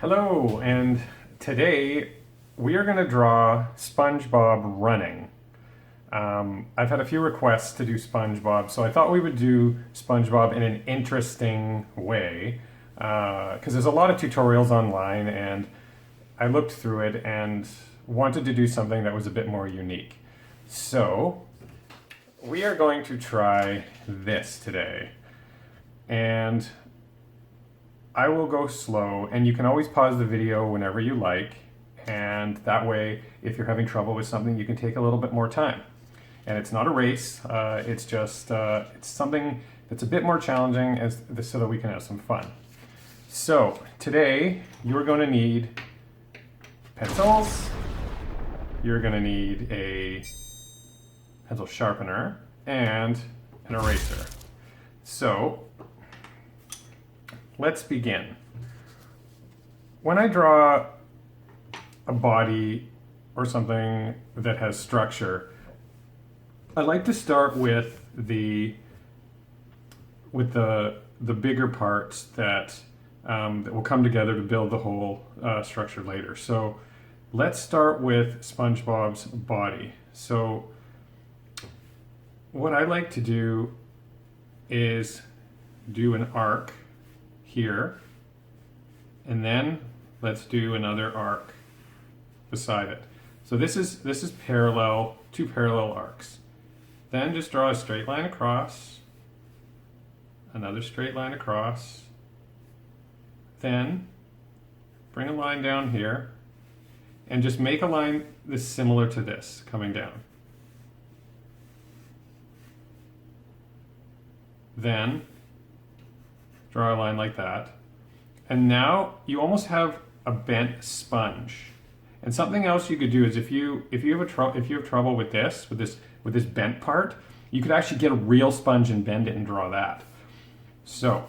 Hello, and today we are going to draw SpongeBob running. I've had a few requests to do SpongeBob, so I thought we would do SpongeBob in an interesting way because there's a lot of tutorials online, and I looked through it and wanted to do something that was a bit more unique. So we are going to try this today, and I will go slow, and you can always pause the video whenever you like, and that way, if you're having trouble with something, you can take a little bit more time. And it's not a race, it's just, it's something that's a bit more challenging so that we can have some fun. So, today, you're going to need pencils, you're going to need a pencil sharpener, and an eraser. So, let's begin. When I draw a body or something that has structure, I like to start with the bigger parts that will come together to build the whole structure later. So let's start with SpongeBob's body. So what I like to do is do an arc here, and then let's do another arc beside it. So this is parallel, two parallel arcs. Then just draw a straight line across, another straight line across, then bring a line down here, and just make a line that's similar to this coming down. Then draw a line like that, and now you almost have a bent sponge. And something else you could do is if you have trouble with this bent part, you could actually get a real sponge and bend it and draw that. So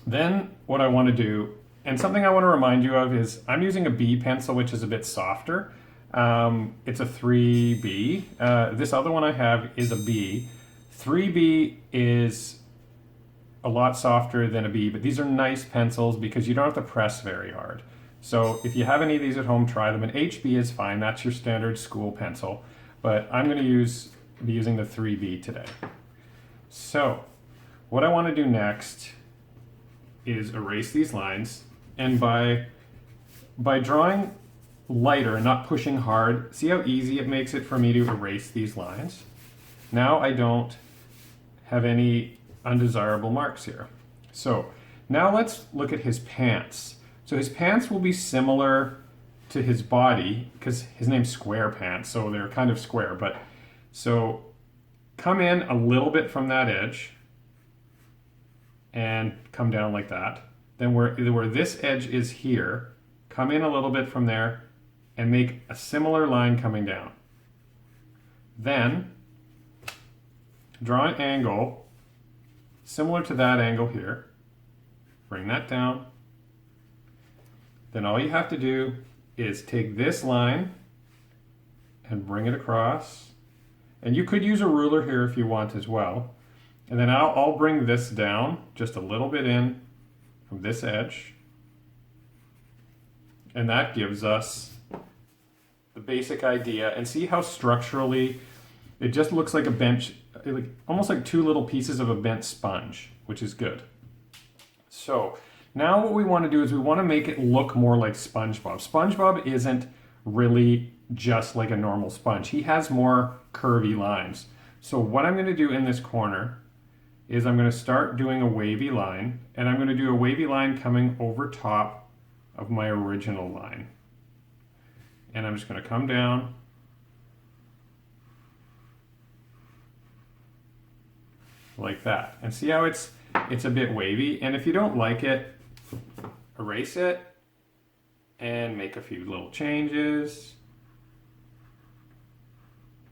then what I want to do, and something I want to remind you of, is I'm using a B pencil, which is a bit softer. It's a 3B. This other one I have is a B. 3B is a lot softer than a B, but these are nice pencils because you don't have to press very hard. So if you have any of these at home, try them. An HB is fine, that's your standard school pencil, but I'm going to be using the 3B today. So what I want to do next is erase these lines, and by drawing lighter and not pushing hard, see how easy it makes it for me to erase these lines? Now I don't have any undesirable marks here. So now let's look at his pants. So his pants will be similar to his body because his name's Squarepants, so they're kind of square. But so come in a little bit from that edge and come down like that. Then where this edge is here, come in a little bit from there and make a similar line coming down. Then draw an angle similar to that angle here. Bring that down. Then all you have to do is take this line and bring it across. And you could use a ruler here if you want as well. And then I'll bring this down just a little bit in from this edge. And that gives us the basic idea. And see how structurally it just looks like a bench, almost like two little pieces of a bent sponge, which is good. So now what we want to do is we want to make it look more like SpongeBob. SpongeBob isn't really just like a normal sponge. He has more curvy lines. So what I'm going to do in this corner is I'm going to start doing a wavy line, and I'm going to do a wavy line coming over top of my original line. And I'm just going to come down like that. And see how it's a bit wavy? And if you don't like it, erase it and make a few little changes.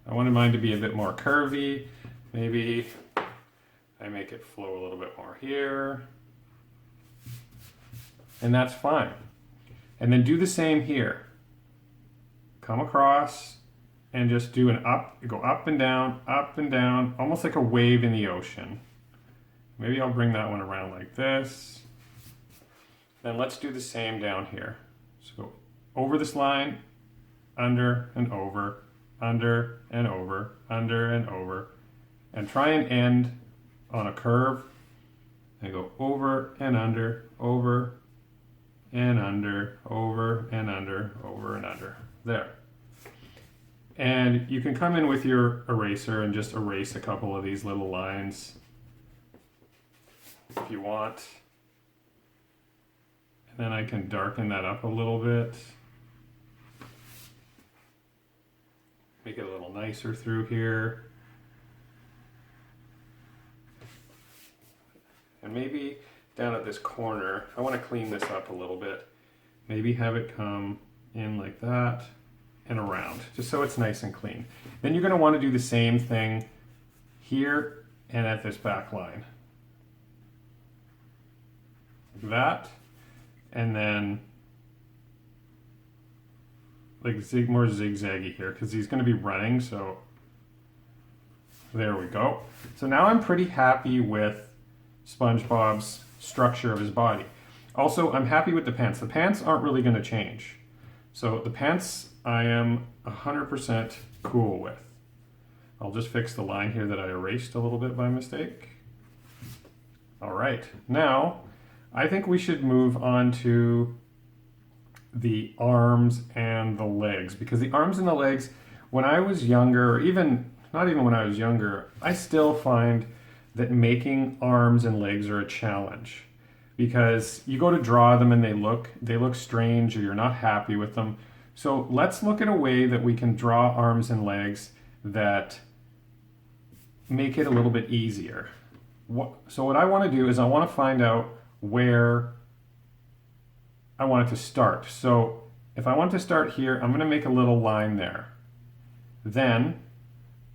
I wanted mine to be a bit more curvy. Maybe I make it flow a little bit more here. And that's fine. And then do the same here. Come across and just do go up and down, almost like a wave in the ocean. Maybe I'll bring that one around like this. Then let's do the same down here. So go over this line, under and over, under and over, under and over, and try and end on a curve. And go over and under, over and under, over and under, over and under. There. And you can come in with your eraser and just erase a couple of these little lines if you want. And then I can darken that up a little bit. Make it a little nicer through here. And maybe down at this corner, I want to clean this up a little bit. Maybe have it come in like that and around, just so it's nice and clean. Then you're going to want to do the same thing here and at this back line. Like that. And then like more zigzaggy here because he's going to be running, so there we go. So now I'm pretty happy with SpongeBob's structure of his body. Also, I'm happy with the pants. The pants aren't really going to change. So the pants I am 100% cool with. I'll just fix the line here that I erased a little bit by mistake. All right, now I think we should move on to the arms and the legs, because the arms and the legs, when I was younger, or even not even when I was younger, I still find that making arms and legs are a challenge, because you go to draw them and they look strange, or you're not happy with them. So let's look at a way that we can draw arms and legs that make it a little bit easier. So what I want to do is I want to find out where I want it to start. So if I want to start here, I'm going to make a little line there. Then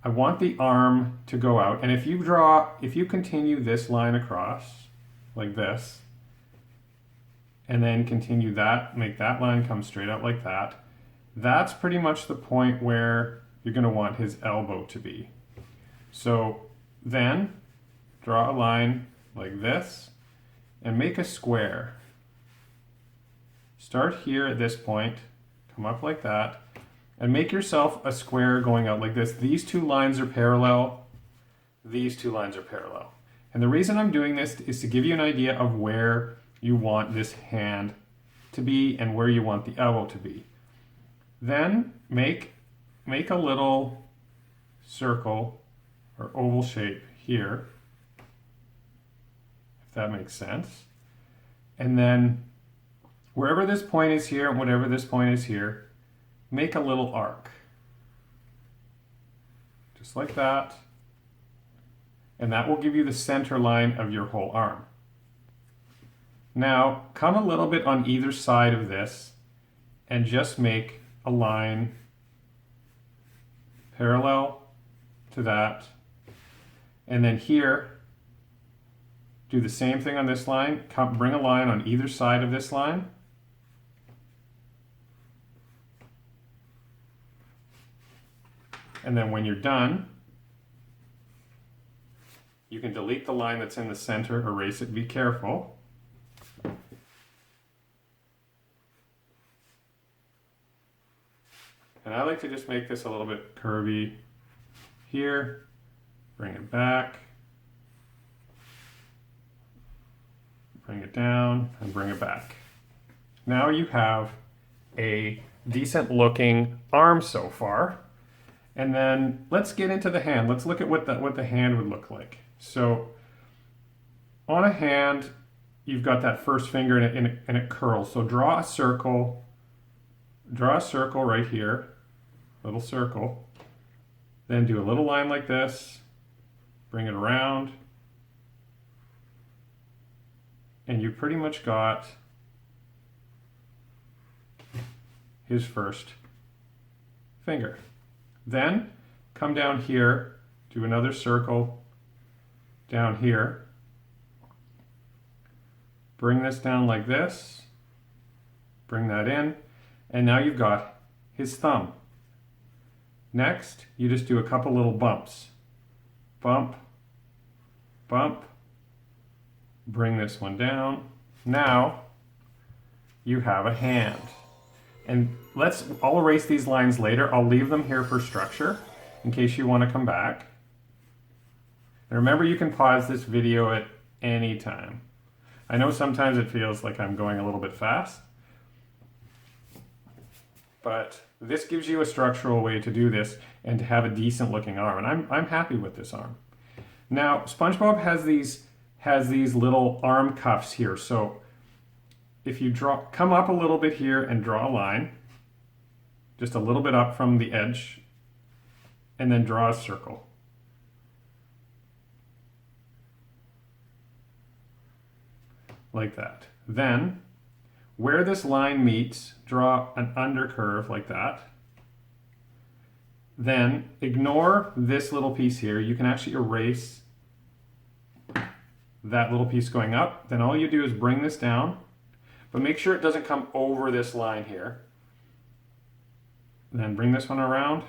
I want the arm to go out. And if you continue this line across like this, and then continue that, make that line come straight out like that, that's pretty much the point where you're going to want his elbow to be. So then draw a line like this and make a square. Start here at this point, come up like that, and make yourself a square going out like this. These two lines are parallel, these two lines are parallel. And the reason I'm doing this is to give you an idea of where you want this hand to be and where you want the elbow to be. Then make a little circle or oval shape here, if that makes sense. And then wherever this point is here and whatever this point is here, make a little arc. Just like that. And that will give you the center line of your whole arm. Now, come a little bit on either side of this and just make a line parallel to that. And then here, do the same thing on this line. Bring a line on either side of this line. And then when you're done, you can delete the line that's in the center, erase it, be careful. And I like to just make this a little bit curvy here, bring it back, bring it down, and bring it back. Now you have a decent looking arm so far. And then let's get into the hand. Let's look at what the hand would look like. So on a hand, you've got that first finger and it curls. So draw a circle right here, little circle. Then do a little line like this, bring it around, and you pretty much got his first finger. Then come down here, do another circle down here, bring this down like this, bring that in, and now you've got his thumb. Next, you just do a couple little bumps. Bump, bump, bring this one down. Now, you have a hand. And I'll erase these lines later. I'll leave them here for structure in case you want to come back. And remember, you can pause this video at any time. I know sometimes it feels like I'm going a little bit fast, but this gives you a structural way to do this and to have a decent looking arm. And I'm happy with this arm. Now, SpongeBob has these little arm cuffs here. So if you come up a little bit here and draw a line, just a little bit up from the edge, and then draw a circle. Like that. Then, where this line meets, draw an undercurve like that. Then, ignore this little piece here. You can actually erase that little piece going up. Then all you do is bring this down, but make sure it doesn't come over this line here. Then bring this one around.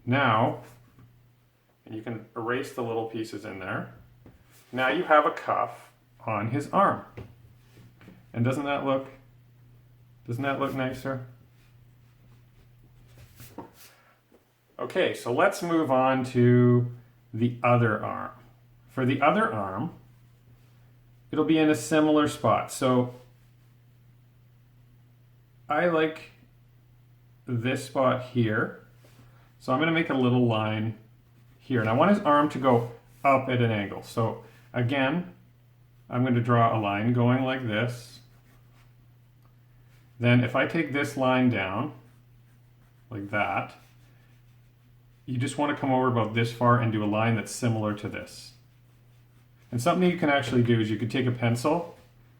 Now, and you can erase the little pieces in there. Now you have a cuff on his arm. And doesn't that look nicer? Okay, so let's move on to the other arm. For the other arm, it'll be in a similar spot. So I like this spot here. So I'm going to make a little line here. And I want his arm to go up at an angle. So again, I'm going to draw a line going like this. Then if I take this line down, like that, you just want to come over about this far and do a line that's similar to this. And something you can actually do is you could take a pencil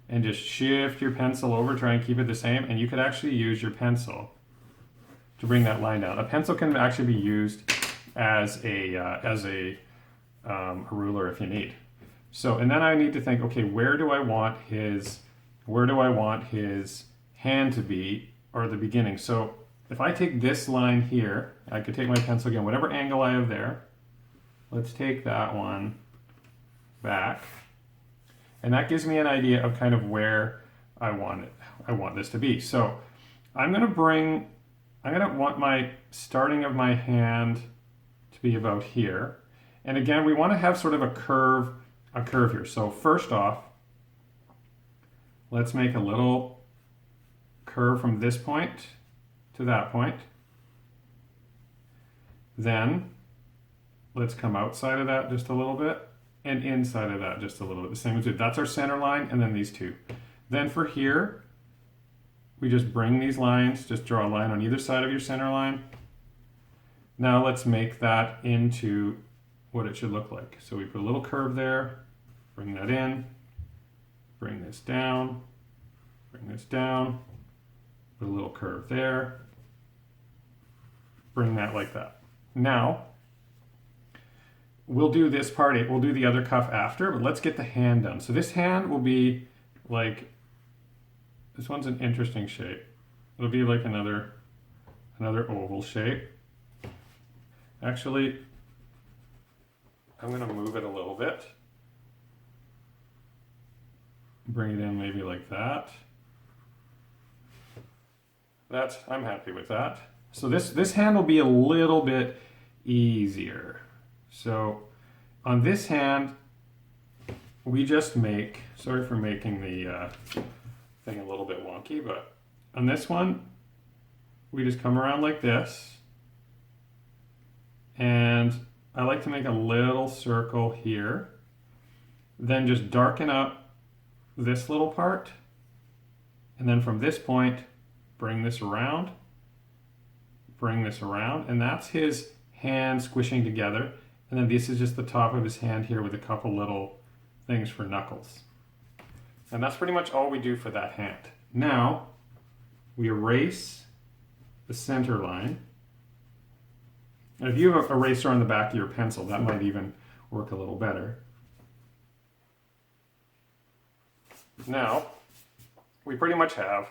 and just shift your pencil over, try and keep it the same, and you could actually use your pencil to bring that line down. A pencil can actually be used as a ruler if you need. So, and then I need to think, okay, where do I want his hand to be, or the beginning? So if I take this line here, I could take my pencil again, whatever angle I have there, let's take that one back. And that gives me an idea of kind of where I want this to be. So I'm gonna want my starting of my hand to be about here. And again, we want to have sort of a curve here. So first off, let's make a little curve from this point to that point. Then let's come outside of that just a little bit and inside of that just a little bit. The same as that's our center line, and then these two. Then for here, we just bring these lines, just draw a line on either side of your center line. Now let's make that into what it should look like. So we put a little curve there, bring that in, bring this down, bring this down, put a little curve there, bring that like that. Now, we'll do this part, we'll do the other cuff after, but let's get the hand done. So this hand will be like, this one's an interesting shape. It'll be like another oval shape. Actually, I'm gonna move it a little bit. Bring it in maybe like that. I'm happy with that. So this hand will be a little bit easier. So on this hand, we just make, sorry for making the thing a little bit wonky, but on this one, we just come around like this. And I like to make a little circle here. Then just darken up this little part. And then from this point, bring this around. Bring this around. And that's his hand squishing together. And then this is just the top of his hand here with a couple little things for knuckles. And that's pretty much all we do for that hand. Now, we erase the center line. And if you have an eraser on the back of your pencil, that might even work a little better. Now, we pretty much have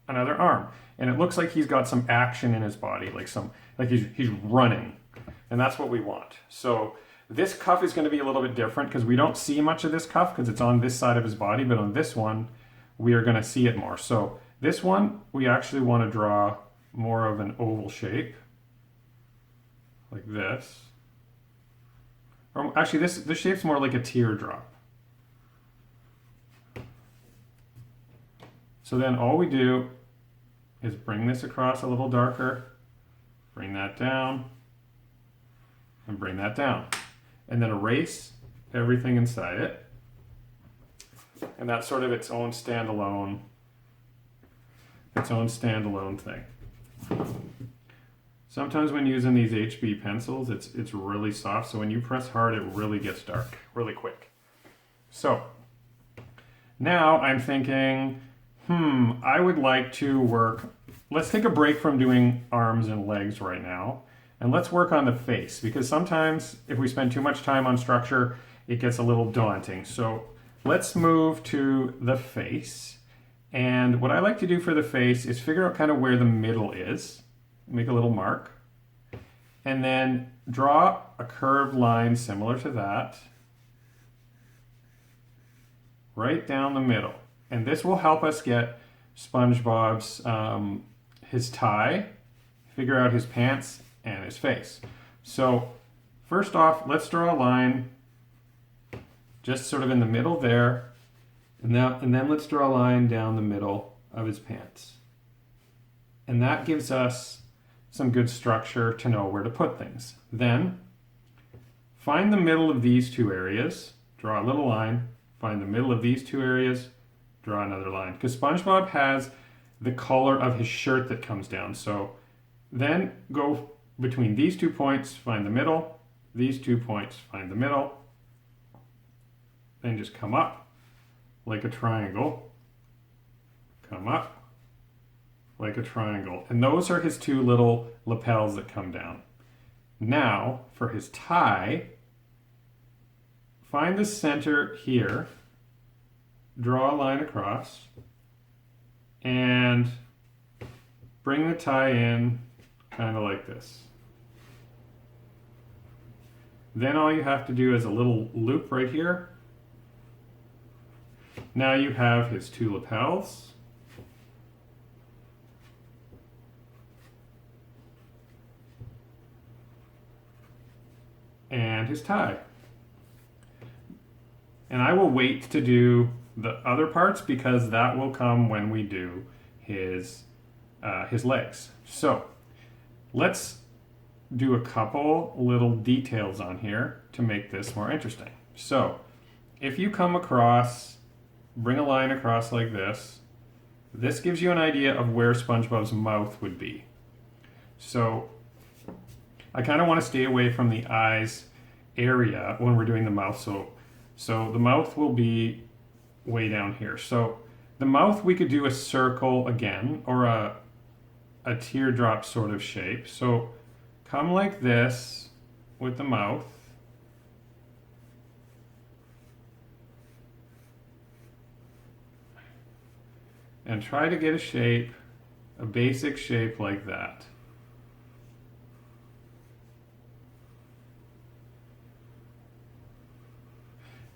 another arm. And it looks like he's got some action in his body, like he's running. And that's what we want. So this cuff is going to be a little bit different because we don't see much of this cuff because it's on this side of his body, but on this one, we are going to see it more. So This one, we actually want to draw more of an oval shape, like this. Or actually, this shape's more like a teardrop. So then all we do is bring this across a little darker, bring that down, and bring that down. And then erase everything inside it. And that's sort of its own standalone thing. Sometimes when using these HB pencils, it's really soft, so when you press hard, it really gets dark, really quick. So now I'm thinking, I would like to work, let's take a break from doing arms and legs right now, and let's work on the face, because sometimes if we spend too much time on structure, it gets a little daunting. So let's move to the face. And what I like to do for the face is figure out kind of where the middle is, make a little mark, and then draw a curved line similar to that, right down the middle. And this will help us get SpongeBob's, his tie, figure out his pants and his face. So first off, let's draw a line just sort of in the middle there. And then let's draw a line down the middle of his pants. And that gives us some good structure to know where to put things. Then find the middle of these two areas, draw a little line, find the middle of these two areas, draw another line. Because SpongeBob has the collar of his shirt that comes down. So then go between these 2 points, find the middle, these 2 points, find the middle, then just come up like a triangle, come up like a triangle. And those are his two little lapels that come down. Now, for his tie, find the center here, draw a line across, and bring the tie in kind of like this. Then all you have to do is a little loop right here. Now you have his two lapels. And his tie. And I will wait to do the other parts because that will come when we do his legs. So let's do a couple little details on here to make this more interesting. So if you come across, bring a line across like this, this gives you an idea of where SpongeBob's mouth would be. So I kind of want to stay away from the eyes area when we're doing the mouth. So the mouth will be way down here. So the mouth, we could do a circle again, or a teardrop sort of shape. So come like this with the mouth. And try to get a shape, a basic shape like that.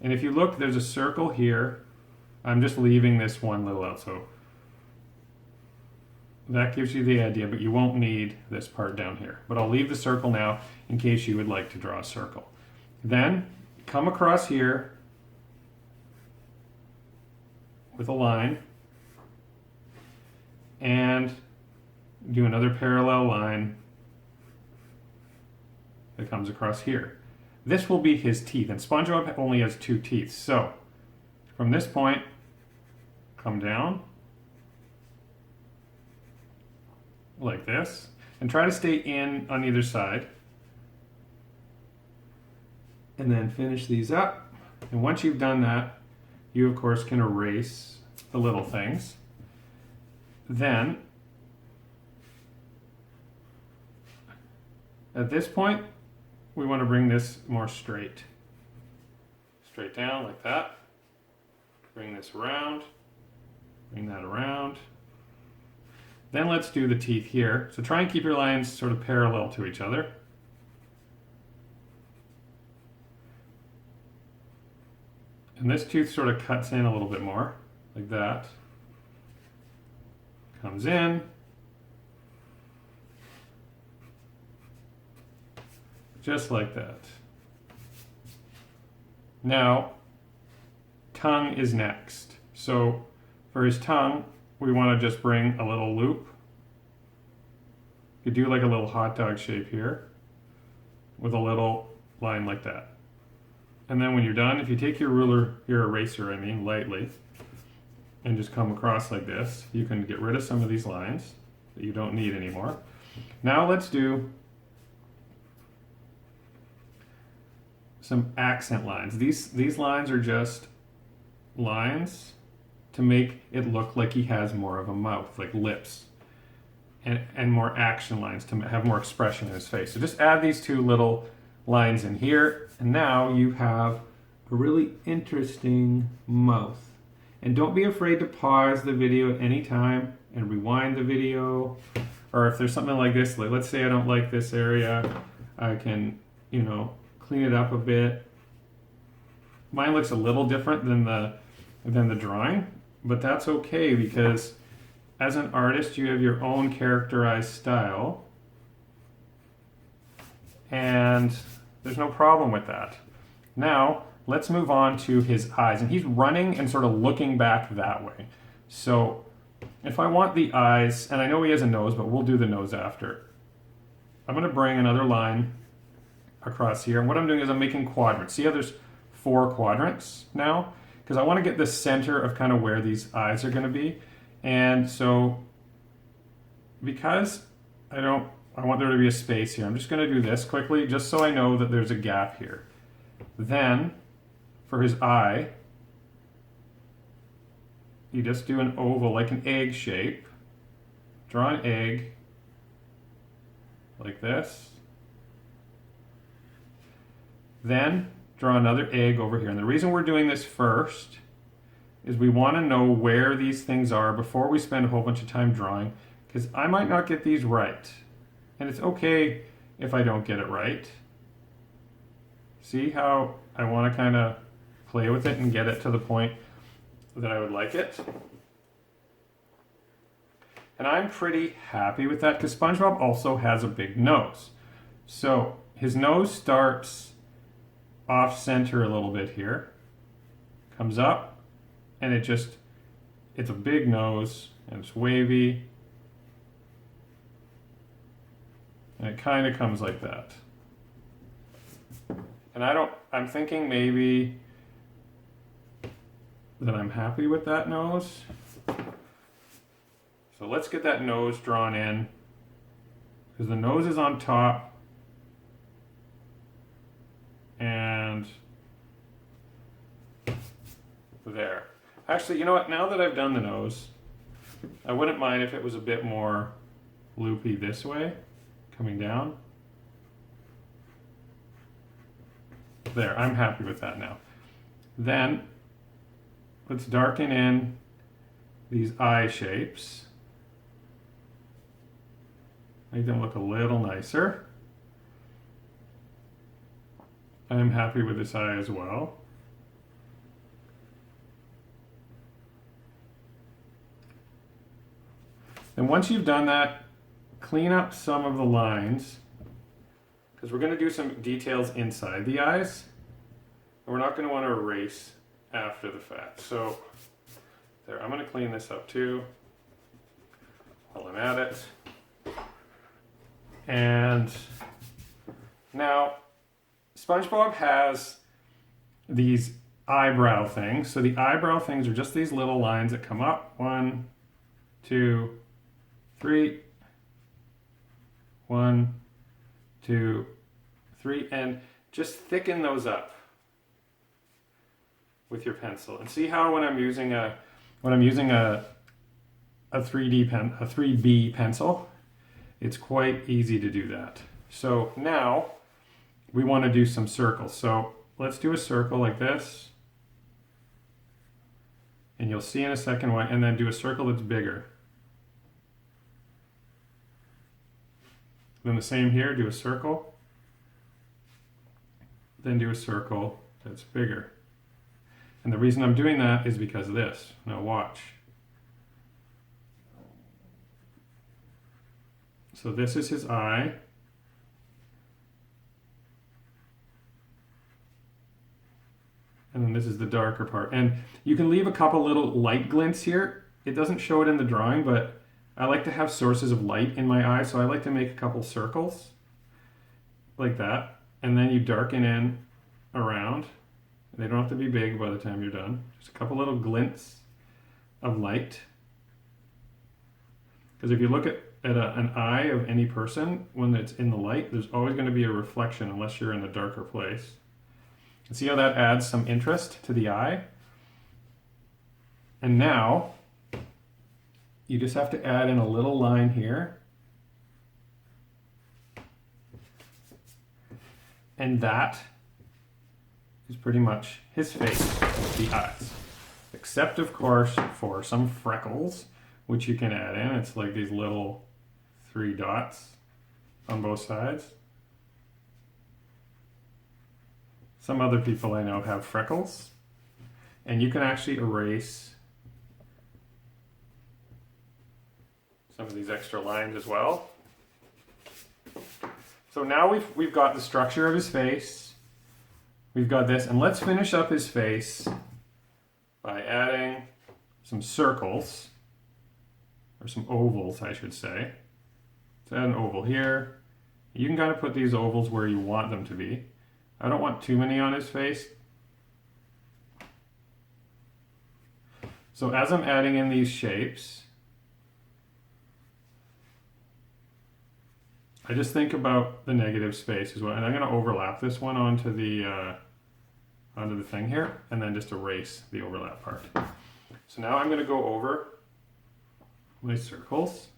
And if you look, there's a circle here. I'm just leaving this one little out, so that gives you the idea, but you won't need this part down here. But I'll leave the circle now in case you would like to draw a circle. Then come across here with a line and do another parallel line that comes across here. This will be his teeth, and SpongeBob only has 2 teeth. So from this point, come down like this, and try to stay in on either side. And then finish these up. And once you've done that, you of course can erase the little things. Then, at this point, we want to bring this more straight. Straight down like that. Bring this around. Bring that around. Then let's do the teeth here. So try and keep your lines sort of parallel to each other. And this tooth sort of cuts in a little bit more, like that. comes in. Just like that. Now, tongue is next. So for his tongue, we want to just bring a little loop. You do like a little hot dog shape here with a little line like that. And then when you're done, if you take your ruler, your eraser, lightly, and just come across like this, you can get rid of some of these lines that you don't need anymore. Now let's do some accent lines. These lines are just lines to make it look like he has more of a mouth, like lips, and more action lines to have more expression in his face. So just add these two little lines in here, and now you have a really interesting mouth. And don't be afraid to pause the video at any time and rewind the video. Or if there's something like this, like let's say I don't like this area, I can, clean it up a bit. Mine looks a little different than the drawing, but that's okay because as an artist, you have your own characterized style, and there's no problem with that. Now, let's move on to his eyes, and he's running and sort of looking back that way. So if I want the eyes, and I know he has a nose, but we'll do the nose after. I'm going to bring another line across here, and what I'm doing is I'm making quadrants. See how there's 4 quadrants now? Because I want to get the center of kind of where these eyes are going to be. And so because I want there to be a space here, I'm just going to do this quickly just so I know that there's a gap here. Then for his eye, you just do an oval, like an egg shape. Draw an egg like this. Then draw another egg over here. And the reason we're doing this first is we want to know where these things are before we spend a whole bunch of time drawing, because I might not get these right. And it's okay if I don't get it right. See how I want to kind of play with it and get it to the point that I would like it? And I'm pretty happy with that because SpongeBob also has a big nose. So his nose starts off center a little bit here, comes up, and it's a big nose, and it's wavy, and it kind of comes like that. And I'm thinking maybe that I'm happy with that nose. So let's get that nose drawn in, because the nose is on top, and there. Actually, you know what? Now that I've done the nose, I wouldn't mind if it was a bit more loopy this way, coming down. There, I'm happy with that now. Then, let's darken in these eye shapes. Make them look a little nicer. I'm happy with this eye as well. And once you've done that, clean up some of the lines, because we're going to do some details inside the eyes, and we're not going to want to erase after the fact. So there, I'm going to clean this up too while I'm at it. And now SpongeBob has these eyebrow things. So the eyebrow things are just these little lines that come up. 1, 2, 3. 1, 2, 3, and just thicken those up with your pencil. And see how when I'm using a 3B pencil, it's quite easy to do that. So now we want to do some circles. So let's do a circle like this. And you'll see in a second why, and then do a circle that's bigger. Then the same here, do a circle. Then do a circle that's bigger. And the reason I'm doing that is because of this. Now watch. So this is his eye. And then this is the darker part. And you can leave a couple little light glints here. It doesn't show it in the drawing, but I like to have sources of light in my eye, so I like to make a couple circles like that. And then you darken in around. They don't have to be big by the time you're done. Just a couple little glints of light. Because if you look at an eye of any person, when it's in the light, there's always going to be a reflection unless you're in a darker place. And see how that adds some interest to the eye? And now, you just have to add in a little line here. And that is pretty much his face, the eyes. Except, of course, for some freckles, which you can add in. It's like these little 3 dots on both sides. Some other people I know have freckles. And you can actually erase some of these extra lines as well. So now we've got the structure of his face. We've got this, and let's finish up his face by adding some circles, or some ovals, I should say. Let's add an oval here. You can kind of put these ovals where you want them to be. I don't want too many on his face. So as I'm adding in these shapes, I just think about the negative space as well. And I'm going to overlap this one onto the thing here, and then just erase the overlap part. So now I'm going to go over my circles.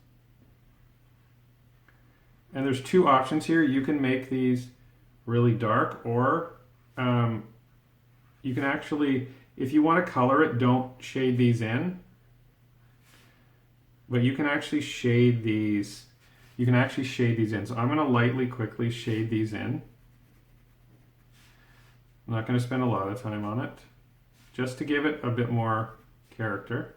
And there's 2 options here. You can make these really dark, or you can actually, if you want to color it, don't shade these in. But you can actually shade these. You can actually shade these in. So I'm going to lightly, quickly shade these in. I'm not going to spend a lot of time on it, just to give it a bit more character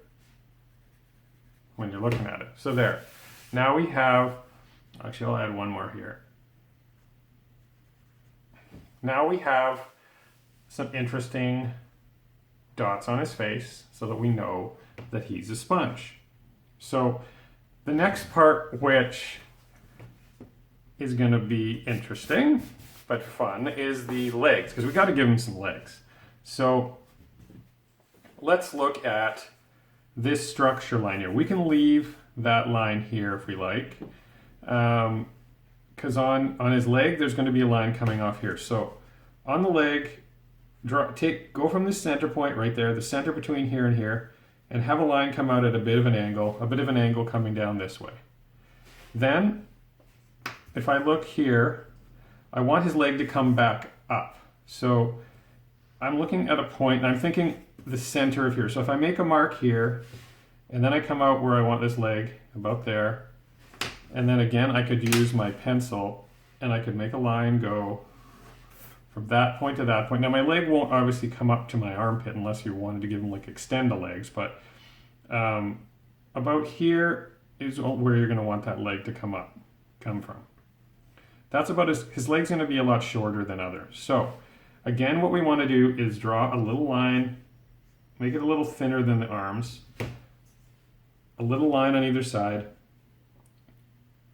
when you're looking at it. So there. Now we have, actually I'll add one more here. Now we have some interesting dots on his face so that we know that he's a sponge. So the next part, which is going to be interesting but fun, is the legs, because we got to give him some legs. So let's look at this structure line here. We can leave that line here if we like, because on his leg there's going to be a line coming off here. So on the leg, go from the center point right there, the center between here and here, and have a line come out at a bit of an angle coming down this way. Then, if I look here, I want his leg to come back up. So I'm looking at a point, and I'm thinking the center of here. So if I make a mark here, and then I come out where I want this leg, about there, and then again I could use my pencil, and I could make a line go from that point to that point. Now my leg won't obviously come up to my armpit unless you wanted to give him like extend the legs, but about here is where you're going to want that leg to come from. That's about his leg's going to be a lot shorter than others. So again, what we want to do is draw a little line, make it a little thinner than the arms, a little line on either side,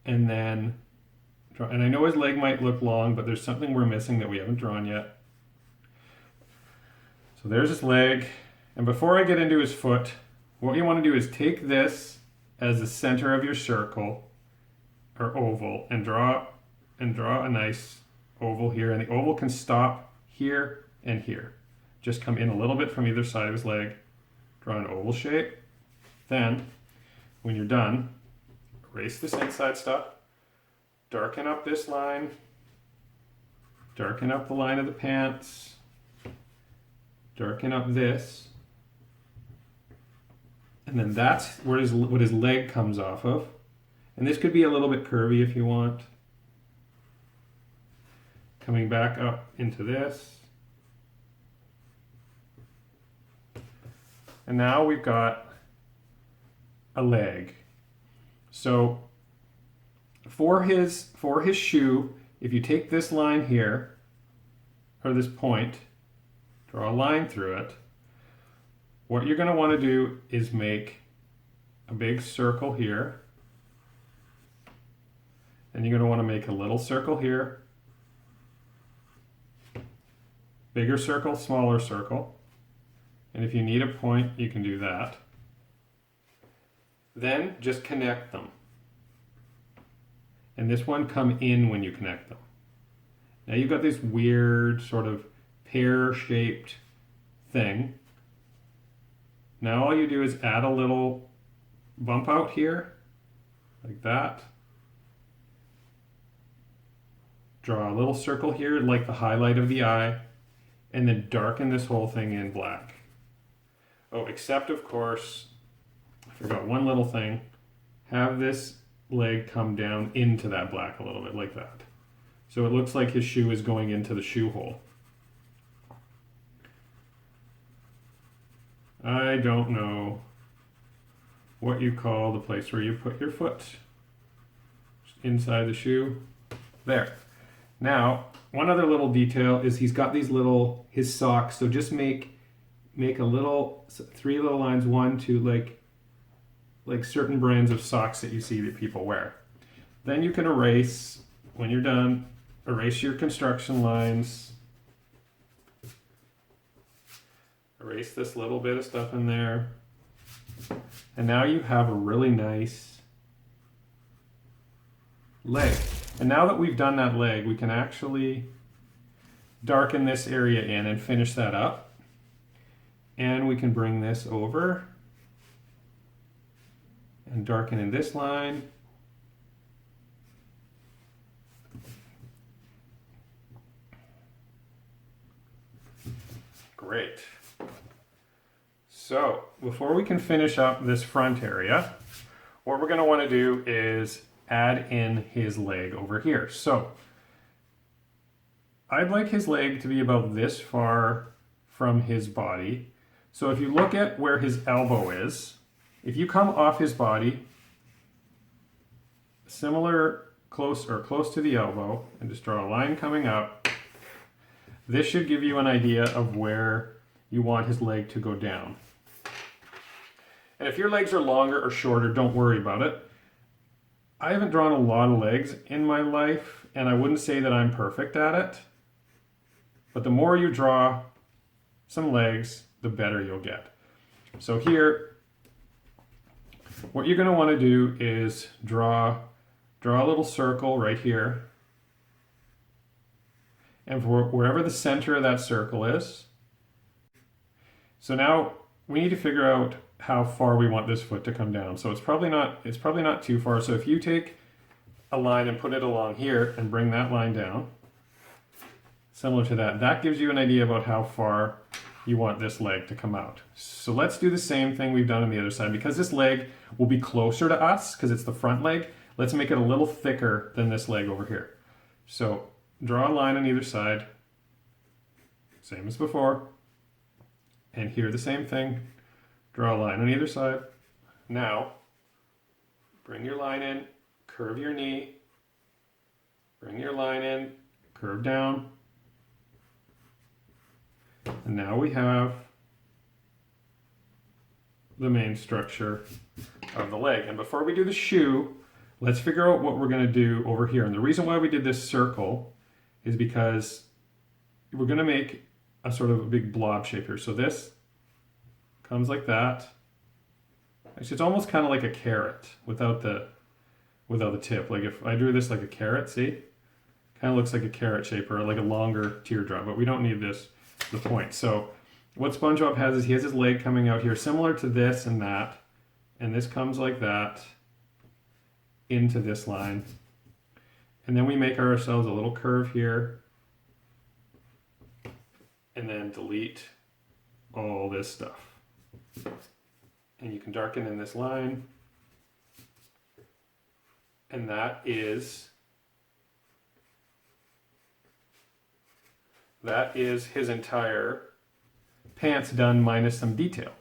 and then draw. And I know his leg might look long, but there's something we're missing that we haven't drawn yet. So there's his leg, and before I get into his foot, what you want to do is take this as the center of your circle or oval and draw a nice oval here, and the oval can stop here and here. Just come in a little bit from either side of his leg, draw an oval shape. Then, when you're done, erase this inside stuff, darken up this line, darken up the line of the pants, darken up this, and then that's where what his leg comes off of. And this could be a little bit curvy if you want. Coming back up into this. And now we've got a leg. So for his shoe, if you take this line here, or this point, draw a line through it, what you're going to want to do is make a big circle here. And you're going to want to make a little circle here. Bigger circle, smaller circle. And if you need a point, you can do that. Then just connect them. And this one come in when you connect them. Now you've got this weird sort of pear-shaped thing. Now all you do is add a little bump out here, like that. Draw a little circle here, like the highlight of the eye, and then darken this whole thing in black. Oh, except of course, I forgot one little thing. Have this leg come down into that black a little bit, like that. So it looks like his shoe is going into the shoe hole. I don't know what you call the place where you put your foot. Just inside the shoe. There. Now, one other little detail is he's got these little, his socks, so just make a little, 3 little lines, 1, 2, like certain brands of socks that you see that people wear. Then you can erase, when you're done, erase your construction lines. Erase this little bit of stuff in there. And now you have a really nice leg. And now that we've done that leg, we can actually darken this area in and finish that up. And we can bring this over and darken in this line. Great. So before we can finish up this front area, what we're going to want to do is add in his leg over here. So I'd like his leg to be about this far from his body. So if you look at where his elbow is, if you come off his body, similar close to the elbow, and just draw a line coming up, this should give you an idea of where you want his leg to go down. And if your legs are longer or shorter, don't worry about it. I haven't drawn a lot of legs in my life, and I wouldn't say that I'm perfect at it. But the more you draw some legs, the better you'll get. So here, what you're going to want to do is draw a little circle right here. And for wherever the center of that circle is. So now we need to figure out how far we want this foot to come down. So it's probably not too far. So if you take a line and put it along here and bring that line down, similar to that, that gives you an idea about how far you want this leg to come out. So let's do the same thing we've done on the other side. Because this leg will be closer to us, because it's the front leg, let's make it a little thicker than this leg over here. So draw a line on either side, same as before. And here the same thing. Draw a line on either side. Now, bring your line in, curve your knee, bring your line in, curve down. And now we have the main structure of the leg. And before we do the shoe, let's figure out what we're going to do over here. And the reason why we did this circle is because we're going to make a sort of a big blob shape here. So this comes like that. Actually, it's almost kind of like a carrot without the tip. Like if I drew this like a carrot, see? Kind of looks like a carrot shape or like a longer teardrop, but we don't need this, the point. So what SpongeBob has is he has his leg coming out here similar to this and that. And this comes like that into this line. And then we make ourselves a little curve here. And then delete all this stuff. And you can darken in this line. And that is his entire pants done minus some detail.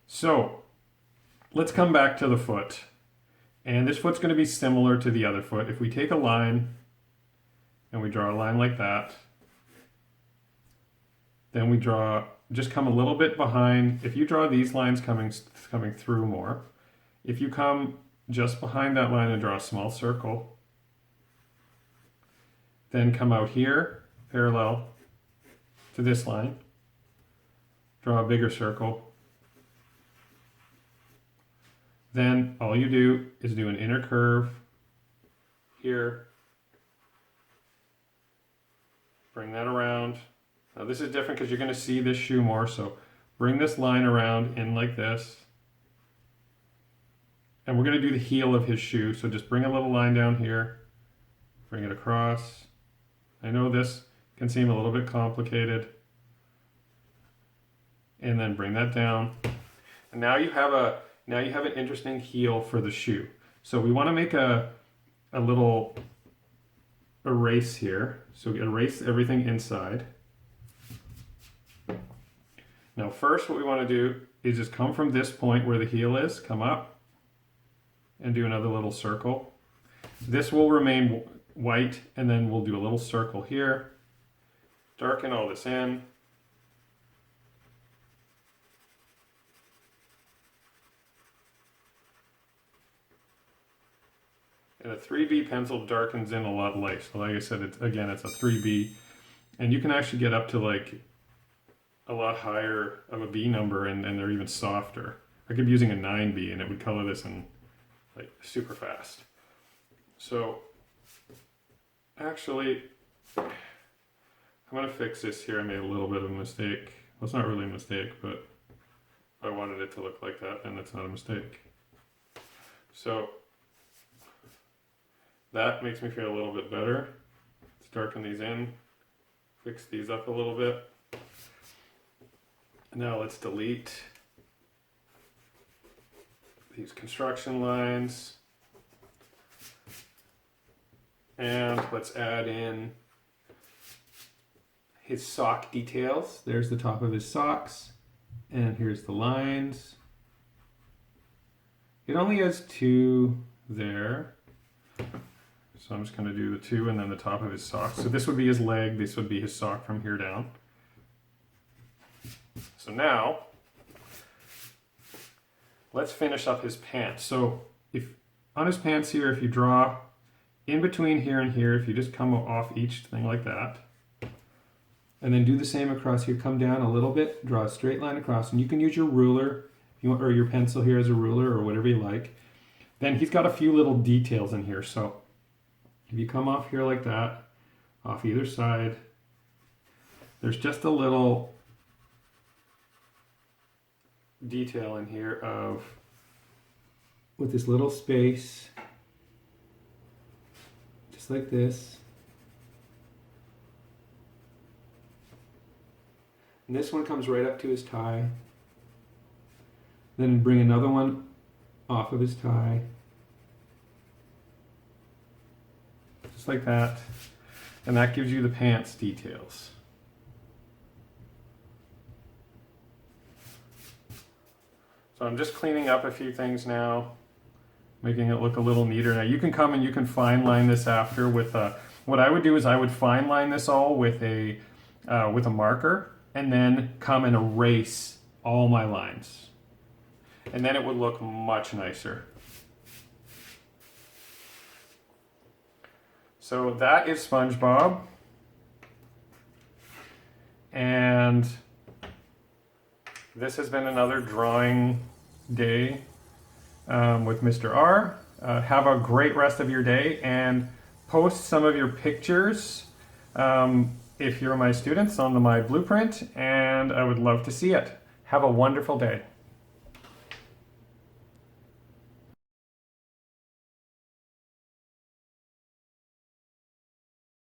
So let's come back to the foot. And this foot's going to be similar to the other foot. If we take a line and we draw a line like that, then we draw, just come a little bit behind. If you draw these lines coming through more, if you come just behind that line and draw a small circle, then come out here, parallel to this line, draw a bigger circle. Then all you do is do an inner curve here, bring that around. Now this is different because you're going to see this shoe more, so bring this line around in like this. And we're going to do the heel of his shoe, so just bring a little line down here, bring it across. I know this can seem a little bit complicated. And then bring that down. And now you have an interesting heel for the shoe. So we want to make a little erase here. So erase everything inside. Now first what we want to do is just come from this point where the heel is, come up and do another little circle. This will remain white, and then we'll do a little circle here. Darken all this in. And a 3B pencil darkens in a lot light. So like I said, it's a 3B. And you can actually get up to like a lot higher of a B number, and they're even softer. I could be using a 9B and it would color this in like super fast. So actually, I'm going to fix this here. I made a little bit of a mistake. Well, it's not really a mistake, but if I wanted it to look like that, then it's not a mistake. So that makes me feel a little bit better. Let's darken these in, fix these up a little bit. Now let's delete these construction lines. And let's add in his sock details. There's the top of his socks. And here's the lines. It only has 2 there. So I'm just going to do the 2 and then the top of his sock. So this would be his leg, this would be his sock from here down. So now, let's finish up his pants. So if on his pants here, if you draw in between here and here, if you just come off each thing like that, and then do the same across here, come down a little bit, draw a straight line across, and you can use your ruler, if you want, or your pencil here as a ruler, or whatever you like. Then he's got a few little details in here, so if you come off here like that, off either side, there's just a little detail in here of, with this little space, just like this. And this one comes right up to his tie. Then bring another one off of his tie. Just like that. And that gives you the pants details. So I'm just cleaning up a few things now, making it look a little neater. Now you can come and you can fine line this after with a, what I would do is I would fine line this all with a marker, and then come and erase all my lines. And then it would look much nicer. So that is SpongeBob. And this has been another drawing day with Mr. R. Have a great rest of your day, and post some of your pictures if you're my students on my blueprint, and I would love to see it. Have a wonderful day.